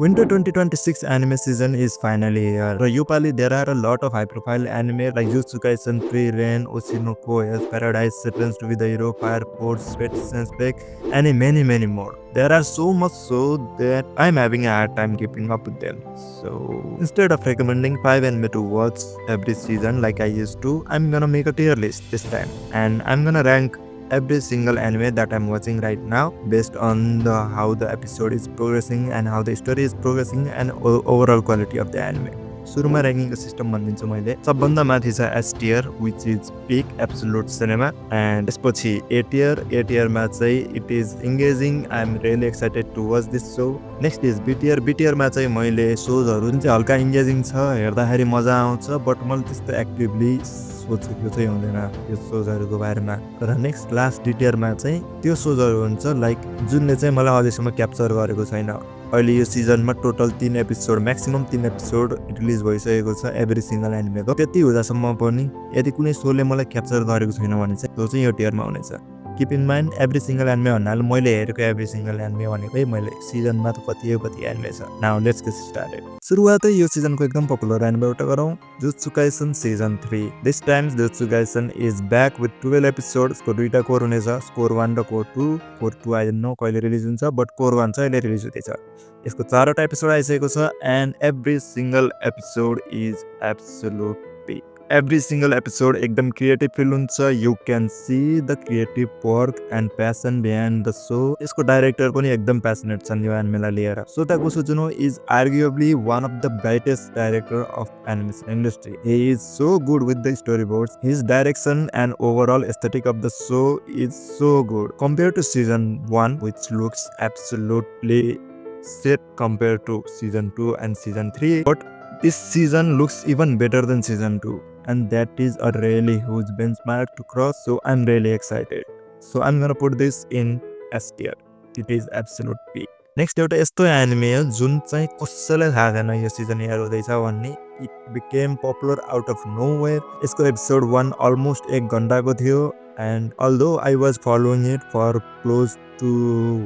Winter 2026 anime season is finally here. For Yupali, there are a lot of high-profile anime like Jujutsu Kaisen, Free Reign, Oshinoko, Hell's Paradise, Settles to be the Hero, Fire Force, Sweat Sense Break, and many more. There are so much so that I'm having a hard time keeping up with them. So instead of recommending 5 anime to watch every season like I used to, I'm gonna make a tier list this time, and I'm gonna rank every single anime that I'm watching right now based on how the episode is progressing and how the story is progressing and overall quality of the anime. सुरुमा ऱ्याङ्किङको system भनिदिन्छु मैले। सबभन्दा माथि छ S tier which is peak absolute cinema, and त्यसपछि A टियरमा चाहिँ it is engaging, I am really excited to watch this show. Next is B टियरमा चाहिँ मैले सोजहरू जुन चाहिँ हल्का इङ्गेजिङ छ, हेर्दाखेरि मजा आउँछ, बट मैले त्यस्तो एक्टिभली सोचेको चाहिँ हुँदैन यो सोजहरूको बारेमा। तर नेक्स्ट लास्ट डी टियरमा चाहिँ त्यो सोजहरू हुन्छ लाइक जुनले चाहिँ मलाई अझैसम्म क्याप्चर गरेको छैन। अहिले यो सिजनमा total 3 episode, maximum 3 episode release भइसकेको छ एभ्री सिङ्गल एनिमेको। त्यति हुँदासम्म पनि यदि कुनै सोले मलाई क्याप्चर गरेको छैन भने चाहिँ त्यो चाहिँ यो टियरमा हुनेछ। Keep in mind every single anime भन्नाले मैले हेरेको एभ्री सिङ्गल एनिमे भनेकै मैले सिजनमा त कति एनिमे छ। Now let's get started. सुरुवातै यो सिजनको एकदम पपुलर एनिमेबाट गरौँ, Jujutsu Kaisen season 3। This times Jujutsu Kaisen is back with 12 एपिसोड्सको 2टा कोर हुनेछ, कोर 1 र cour 2। Cour 2 I don't know कहिले रिलिज हुन्छ, बट कोर 1 चाहिँ अहिले रिलिज हुँदैछ। यसको 4वटा एपिसोड आइसकेको छ, and every single episode is absolute peak. Every single episode एकदम क्रिएटिभ फिल हुन्छ। You can see the creative work and passion behind the show. यसको डाइरेक्टर पनि एकदम प्यासनेट छन् यो एनिमेलाई लिएर। Shota Goshozono is arguably one of the brightest director of animation industry. He is so good with the storyboards, his direction and overall aesthetic of the show is so good compare to season 1 which looks absolutely set compared to season 2 and season 3, but this season looks even better than season 2, and that is a really huge benchmark to cross, so I'm really excited. So I'm gonna put this in S tier. It is absolute peak. Next एउटा यस्तो anime हो जुन चाहिँ कसैलाई थाहा छैन यो season air हुँदैछ भन्ने। It became popular out of nowhere. यसको एपिसोड 1 अलमोस्ट 1 घन्टाको थियो, and although I was following it for close to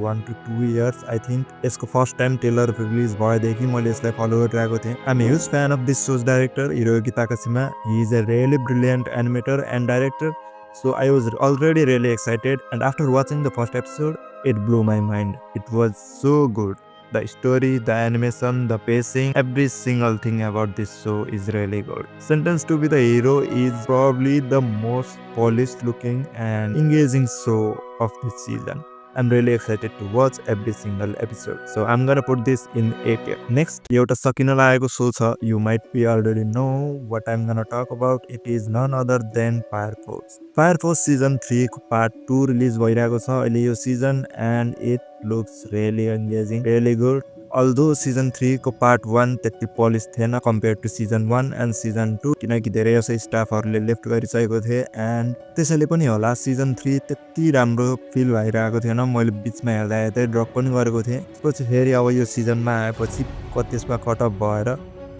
1 to 2 years I think. यसको फर्स्ट टाइम टेलर रिलिज भएदेखि मैले यसलाई फलो गरिरहेको थिएँ। I am huge fan of this show's director Hiroyuki Takashima. He is a really brilliant animator and director, so I was already really excited, and after watching the first episode, it blew my mind. It was so good. The story, the animation, the pacing, every single thing about this show is really good. Sentenced to be the Hero is probably the most polished looking and engaging show of this season. I'm really excited to watch every single episode. So I'm gonna put this in A tier. Next, एउटा सकिन लागेको show छ. You might be already know what I'm gonna talk about. It is none other than Fire Force. Fire Force season 3 को part 2 release भइरहेको छ अहिले यो season, and it looks really engaging, really good. Although season 3 को part 1 त्यति polish थिएन compare to season 1 and season 2, किनकि धेरै जसो स्टाफहरूले लेफ्ट गरिसकेको थिए, एन्ड त्यसैले पनि होला season 3 त्यति राम्रो फिल भइरहेको थिएन। मैले बिचमा हेर्दा ड्रप पनि गरेको थिएँ। त्यसपछि फेरि अब यो सिजनमा आएपछि त्यसमा कटअप भएर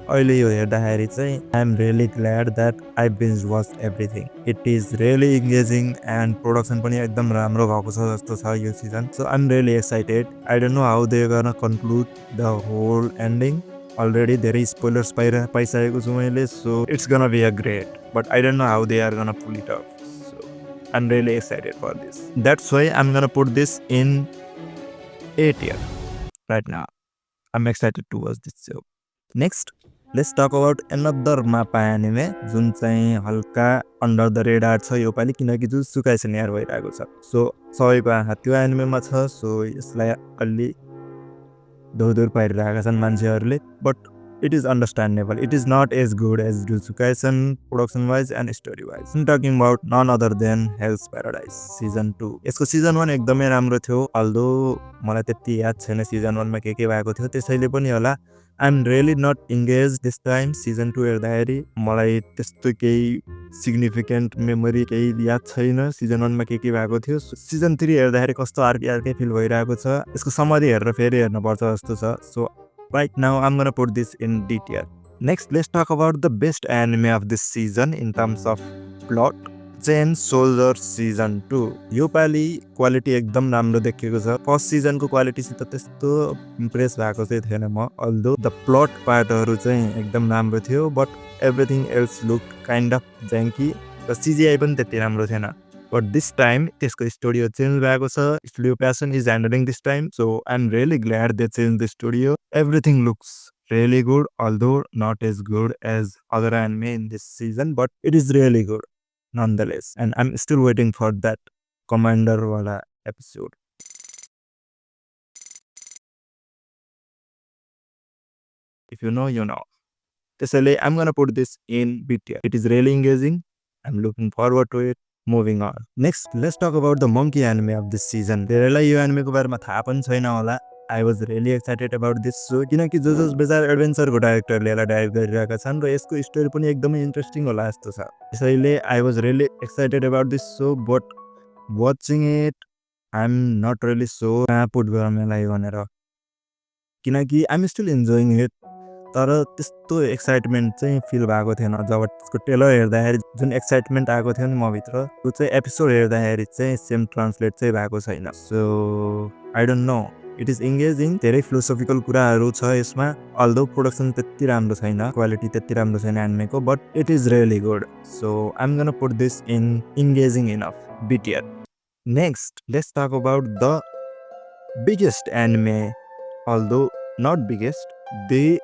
अहिले यो हेर्दाखेरि चाहिँ I am really glad that I binge watch everything. It is really engaging, and production पनि एकदम राम्रो भएको छ जस्तो छ यो सिजन। So I am really excited. I don't know how they gonna conclude the whole ending. Already धेरै स्पोइलर्स पाइसकेको छु मैले, so it's gonna be a great, but I don't know how they are gonna pull it off. So I am really excited for this. That's why I am gonna put this in A tier right now. I'm excited to watch this show. Next, let's talk about another mapa anime जुन चाहिँ हल्का under the radar छ यो पालि, किनकि jujutsu Kaisen air भइरहेको छ। So सबैको आँखा त्यो एनिमेमा छ, सो यसलाई अलि धौधुर पारिरहेका छन् मान्छेहरूले, but it is understandable. It is not as good as Jujutsu Kaisen production wise and story wise. I'm talking about none other than Hell's Paradise season 2. यसको season 1 एकदमै राम्रो थियो, although मलाई त्यति याद छैन season 1 मा के भएको थियो, त्यसैले पनि होला I'm really not engaged this time. season 2 हेर्दाखेरि मलाई त्यस्तो केही सिग्निफिकेन्ट मेमोरी केही याद छैन season 1 मा के भएको थियो। season 3 हेर्दाखेरि कस्तो अर्कै फिल भइरहेको छ। यसको समरी हेरेर फेरि हेर्न पर्छ जस्तो छ। So right now I'm gonna put this in D tier. Next, let's talk about the best anime of this season in terms of plot. Chain soldier season 2 यो पालि क्वालिटी एकदम राम्रो देखिएको छ। फर्स्ट सिजनको क्वालिटीसित त्यस्तो इम्प्रेस भएको चाहिँ थिएन म, अल्दो द प्लट पार्टहरू चाहिँ एकदम राम्रो थियो, but everything else look kind of janky र सिजिआई पनि त्यति राम्रो थिएन। बट दिस टाइम त्यसको स्टुडियो चेन्ज भएको छ, studio Passione is handling this time, so I am really glad they change the studio. Everything looks really good, although not as good as other anime in this season, but it is really good nonetheless, and I'm still waiting for that commander wala episode. If you know, you know. त्यसैले I'm gonna put this in B tier. It is really engaging. I'm looking forward to it. Moving on. Next, let's talk about the monkey anime of this season. धेरैलाई यो एनिमेको बारेमा थाहा पनि छैन होला. I was really excited about this show किनकि Jojo's bizarre एडभेन्चरको डाइरेक्टरले यसलाई direct गरिरहेका छन् र यसको स्टोरी पनि एकदमै इन्ट्रेस्टिङ होला जस्तो छ। त्यसैले I was really excited about this show, but watching it I'm not really sure कहाँ पुट गरौँ यसलाई भनेर, किनकि I'm still enjoying it, तर त्यस्तो एक्साइटमेन्ट चाहिँ फिल भएको थिएन। जब त्यसको ट्रेलर हेर्दाखेरि जुन एक्साइटमेन्ट आएको थियो नि मभित्र, त्यो चाहिँ एपिसोड हेर्दाखेरि चाहिँ सेम ट्रान्सलेट चाहिँ भएको छैन। So I don't no, it is engaging, धेरै फिलोसोफिकल कुराहरू छ यसमा, अल्दो प्रोडक्सन त्यति राम्रो छैन, क्वालिटी त्यति राम्रो छैन एनिमेको, but it is really good. So I am gonna put this in engaging enough, B tier. Next, let's talk about the biggest anime, although not biggest, the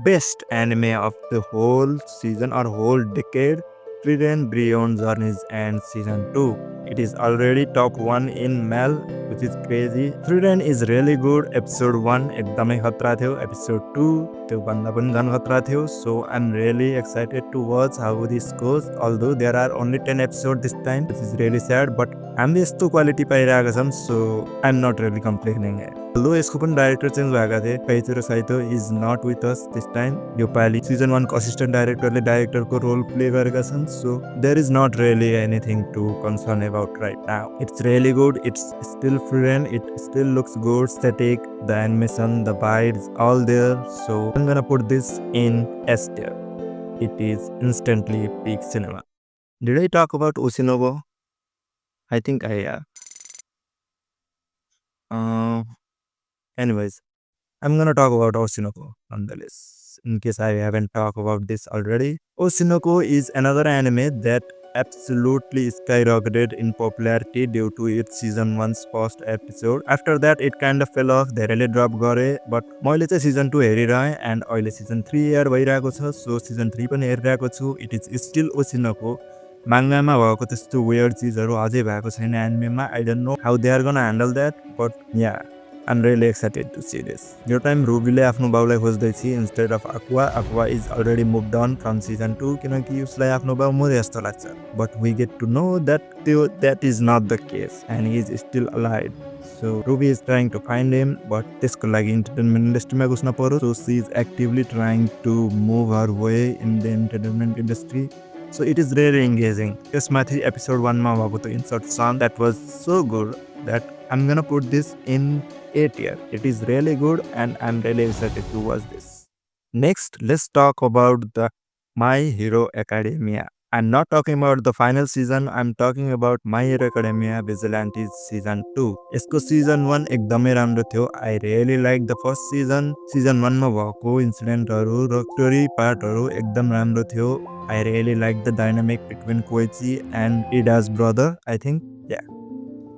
best anime of the whole season or whole decade, Frieren Beyond Journey's End Season 2. It is already top 1 in Mal, which is crazy. Frieren is really good. Episode 1 एकदमै खतरा थियो, episode 2 त्यो भन्दा पनि झन् खतरा थियो. So I'm really excited to watch how this goes, although there are only 10 episodes this time, which is really sad, but हामीले यस्तो क्वालिटी पाइरहेका छौँ, so I'm not really complaining. Although यसको पनि डाइरेक्टर चेन्ज भएका थिए, Keiichiro Saito is not with us this time. यो पालि सिजन 1 को असिस्टेन्ट डाइरेक्टरले डाइरेक्टरको रोल प्ले गरेका छन्, so there is not really anything to concern about right now. It's really good. It's still Frieren. It still looks good. Aesthetic, the animation, the vibes, all there. So I'm gonna put this in S tier. It is instantly peak cinema. Did I talk about Oshinobo? I think I have. Anyways, I'm gonna talk about Oshinoko nonetheless, in case I haven't talked about this already. Oshinoko is another anime that absolutely skyrocketed in popularity due to its season 1's first episode. After that, it kind of fell off, धेरैले drop गरे, but मैले चाहिँ season 2 हेरिरहेँ and अहिले season 3 air भइरहेको छ, so season 3 पनि हेरिरहेको छु. It is still Oshinoko. माङ्गामा भएको त्यस्तो वेयर्ड चिजहरू अझै भएको छैन एनिमेमा. I don't know how they are gonna handle that, but yeah I'm really excited to see this. यो टाइम रुबीले आफ्नो बाउलाई खोज्दैछ instead of Aqua. Aqua is already move down from season 2 किनकि उसलाई आफ्नो बाउ मरे जस्तो लाग्छ, but we get to know that is not the case and he is still alive. So Ruby is trying to find him, बट त्यसको लागि इन्टरटेनमेन्ट इन्डस्ट्रीमा घुस्न पर्यो. So she is actively trying to move her way in the entertainment industry. So it is really engaging. यसमाथि episode 1 मा भएको त्यो insert song that was so good that I'm gonna put this in A tier. It is really good and I'm really excited to watch this. Next, let's talk about the My Hero Academia. I'm not talking about the final season, I'm talking about My Hero Academia Vigilantes Season 2. यसको Season 1 एकदमै राम्रो थियो. I really like the first season. Season 1 मा भएको इन्सिडेन्टहरू र story पार्टहरू एकदम राम्रो थियो. I really like the dynamic between Koichi and Ida's brother, I think. Yeah.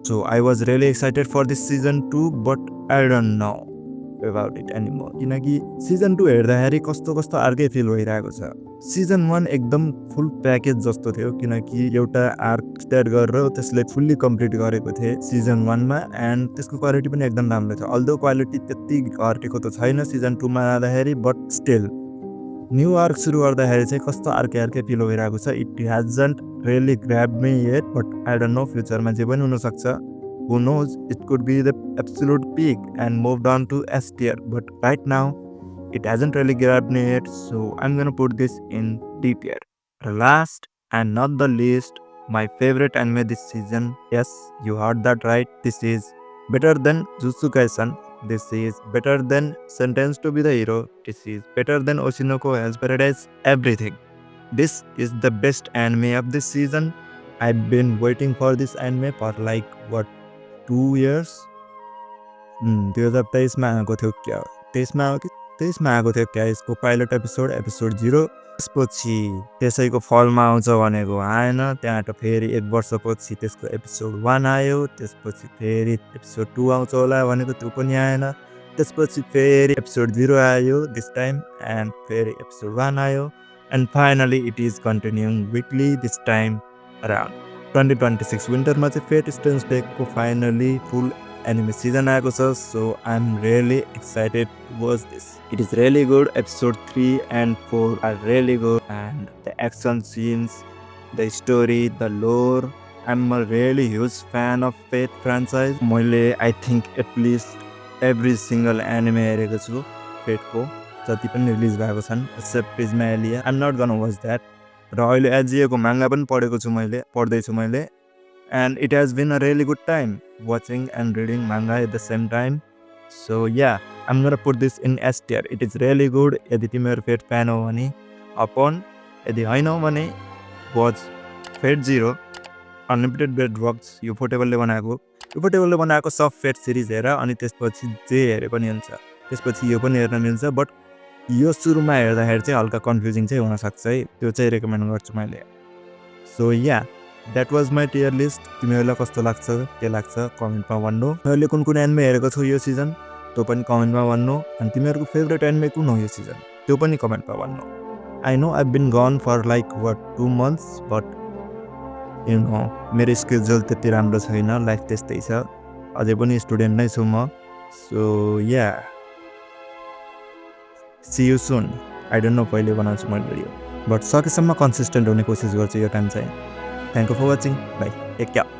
So I was really excited for this season 2, but I don't know about it anymore. किनकि season 2 हेर्दाखेरि कस्तो कस्तो अर्कै फिल भइरहेको छ. Season 1 एकदम फुल package जस्तो थियो किनकि एउटा आर्क स्टार्ट गरेर त्यसले फुल्ली कम्प्लिट गरेको थिए season 1 मा, एन्ड त्यसको क्वालिटी पनि एकदम राम्रो थियो. अल्दो क्वालिटी त्यति घटेको त छैन season 2 मा आउँदाखेरि, बट स्टिल न्यू आर्क सुरु गर्दाखेरि चाहिँ कस्तो अर्कै फिल भइरहेको छ. It hasn't really grabbed me yet, but I don't know, फ्युचरमा जे पनि हुनसक्छ. Who knows, it could be the absolute peak and moved on to S tier, but right now it hasn't really grabbed me yet, so I'm gonna put this in D tier. Last and not the least, my favorite anime this season. Yes, you heard that right. This is better than Jujutsu Kaisen. This is better than Sentenced to be the Hero. This is better than Oshinoko Hell's Paradise. Everything. This is the best anime of this season. I've been waiting for this anime for like what 2 years. 2023मा आएको थियो क्या, 23मा आयो कि 23मा आएको थियो क्या यसको pilot episode 0। त्यसपछि त्यसैको फलमा आउँछ भनेको आएन, त्यहाँबाट फेरि 1 वर्षपछि त्यसको एपिसोड 1 आयो, त्यसपछि फेरि एपिसोड 2 आउँछ होला भनेको त्यो पनि आएन, त्यसपछि फेरि एपिसोड 0 आयो दिस टाइम, एन्ड फेरि एपिसोड 1 आयो, and finally it is continuing weekly this time around 2026 विन्टरमा चाहिँ फेट स्टेन्स डेको फाइनली फुल anime season आएको छ. So I'm really excited to watch this. It is really good. Episode 3 and 4 are really good, and the action scenes, the story, the lore. I'm a really huge fan of Fate franchise. मैले I think at least every single anime हेरेको छु Fate को, जति पनि release भएको छन् except Prisma Alia. I'm not gonna watch that. र अहिले एजिएको मांगा पनि पढ्दैछु मैले, and it has been a really good time watching and reading manga at the same time. So yeah, I'm gonna put this in S tier. It is really good. यदि तिमीहरु fate fan हो भने upon, यदि हैन हो भने watch Fate 0 Unlimited Bedrocks. यो पोर्टेबलले बनाएको सब fate series हेर, अनि त्यसपछि जे हेरे पनि हुन्छ, त्यसपछि यो पनि हेर्न मिल्छ, बट यो सुरुमा हेर्दाखेरि चाहिँ हल्का कन्फ्युजिङ चाहिँ हुन सक्छ है, त्यो चाहिँ रेकमेन्ड गर्छु मैले. So yeah, that was my tier list. तिमीहरुलाई कस्तो लाग्छ, के लाग्छ कमेन्टमा भन्नु. तिमीहरुले कुन एनिमे हेरेको छौ यो सिजन त्यो पनि कमेन्टमा भन्नु, अनि तिमीहरुको फेभरेट एनिमे कुन हो यो सिजन त्यो पनि कमेन्टमा भन्नु. I know I've been gone for like what 2 months, but you know मेरो स्केड्युल त्यति राम्रो छैन, लाइफ त्यस्तै छ, अझै पनि स्टुडेन्ट नै छु म. So yeah, see you soon. I don't know कहिले बनाउँछु मैले भिडियो, बट सकेसम्म कन्सिस्टेन्ट हुने कोसिस गर्छु यो टाइम चाहिँ. Thank you for watching. Bye. Take care.